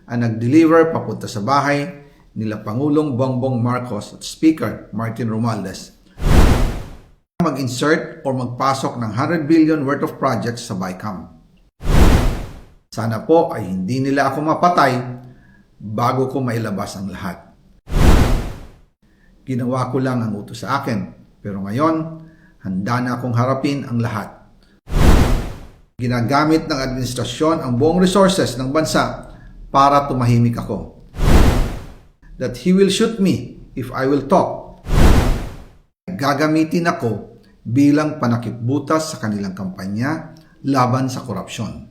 ang nag-deliver papunta sa bahay nila Pangulong Bongbong Marcos at Speaker Martin Romualdez mag-insert o magpasok ng 100 billion worth of projects sa BICAM. Sana po ay hindi nila ako mapatay bago ko mailabas ang lahat. Ginawa ko lang ang utos sa akin, pero ngayon, handa na akong harapin ang lahat. Ginagamit ng administrasyon ang buong resources ng bansa para tumahimik ako. That he will shoot me if I will talk. Gagamitin ako bilang panakipbutas sa kanilang kampanya laban sa korupsyon.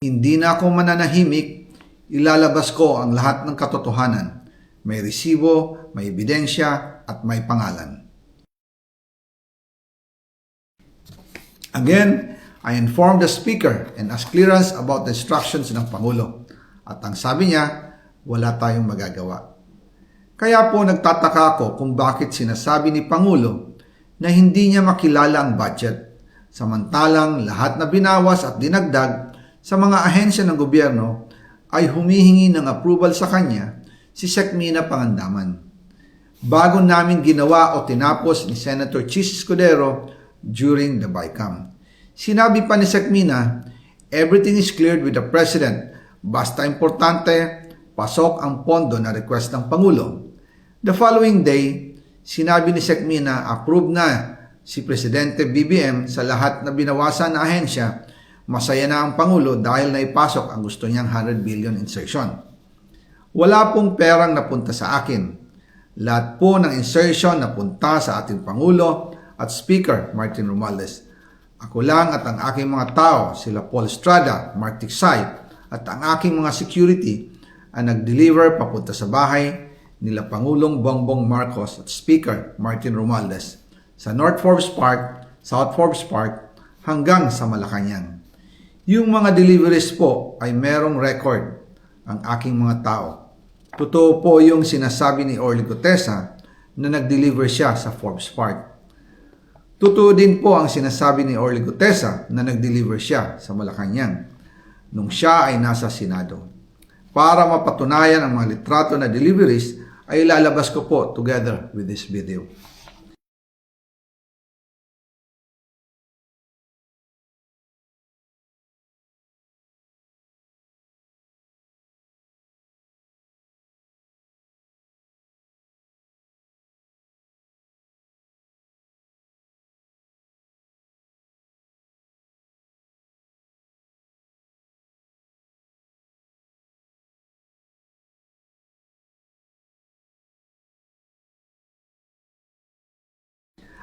Hindi na ako mananahimik, ilalabas ko ang lahat ng katotohanan. May resibo, may ebidensya, at may pangalan. Again, I informed the Speaker and asked clearance about the instructions ng Pangulo. At ang sabi niya, wala tayong magagawa. Kaya po nagtataka ako kung bakit sinasabi ni Pangulo na hindi niya makilala ang budget, samantalang lahat na binawas at dinagdag sa mga ahensya ng gobyerno ay humihingi ng approval sa kanya si Sec Mina Pangandaman. Bago namin ginawa o tinapos ni Senator Chis Escudero during the BICAM. Sinabi pa ni Sec Mina, everything is cleared with the President, basta importante, pasok ang pondo na request ng Pangulo. The following day, sinabi ni Sec Mina, approve na si Presidente BBM sa lahat na binawasan na ahensya. Masaya na ang Pangulo dahil naipasok ang gusto niyang 100 billion insertion. Wala pong perang napunta sa akin. Lahat po ng insertion napunta sa ating Pangulo at Speaker Martin Romualdez. Ako lang at ang aking mga tao, sila Paul Estrada, Mark Tiksay, at ang aking mga security ang nag-deliver papunta sa bahay nila Pangulong Bongbong Marcos at Speaker Martin Romualdez sa North Forbes Park, South Forbes Park hanggang sa Malacanang. Yung mga deliveries po ay merong record ang aking mga tao. Totoo po yung sinasabi ni Orly Gutesa na nag-deliver siya sa Forbes Park. Totoo din po ang sinasabi ni Orly Gutesa na nag-deliver siya sa Malacanang nung siya ay nasa Senado. Para mapatunayan ang mga litrato na deliveries ay ilalabas ko po together with this video.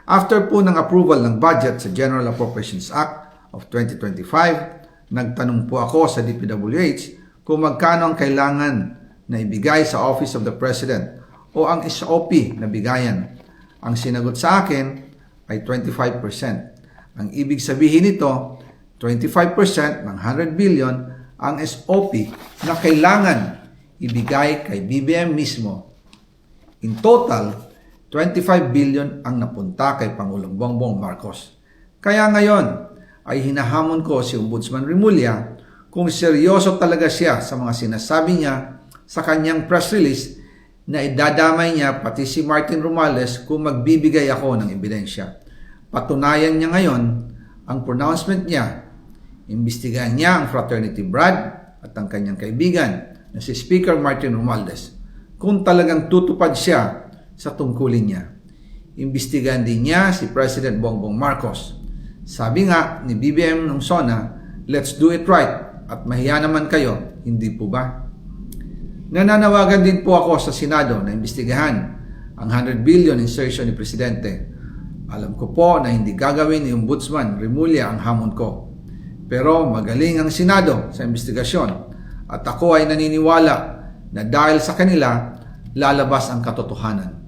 After po ng approval ng budget sa General Appropriations Act of 2025, nagtanong po ako sa DPWH kung magkano ang kailangan na ibigay sa Office of the President o ang SOP na bigayan. Ang sinagot sa akin ay 25%. Ang ibig sabihin nito, 25% ng 100 billion ang SOP na kailangan ibigay kay BBM mismo. In total, 25 billion ang napunta kay Pangulong Bongbong Marcos. Kaya ngayon ay hinahamon ko si Ombudsman Remulla kung seryoso talaga siya sa mga sinasabi niya sa kanyang press release na idadamay niya pati si Martin Romualdez kung magbibigay ako ng ebidensya. Patunayan niya ngayon ang pronouncement niya. Imbestigahan niya ang fraternity Brad at ang kanyang kaibigan na si Speaker Martin Romualdez kung talagang tutupad siya sa tungkulin niya. Imbestigahan din niya si President Bongbong Marcos. Sabi nga ni BBM nung SONA, let's do it right at mahiya naman kayo, hindi po ba? Nananawagan din po ako sa Senado na imbestigahan ang 100 billion insertion ni Presidente. Alam ko po na hindi gagawin ni Ombudsman Remulla ang hamon ko. Pero magaling ang Senado sa imbestigasyon at ako ay naniniwala na dahil sa kanila, lalabas ang katotohanan.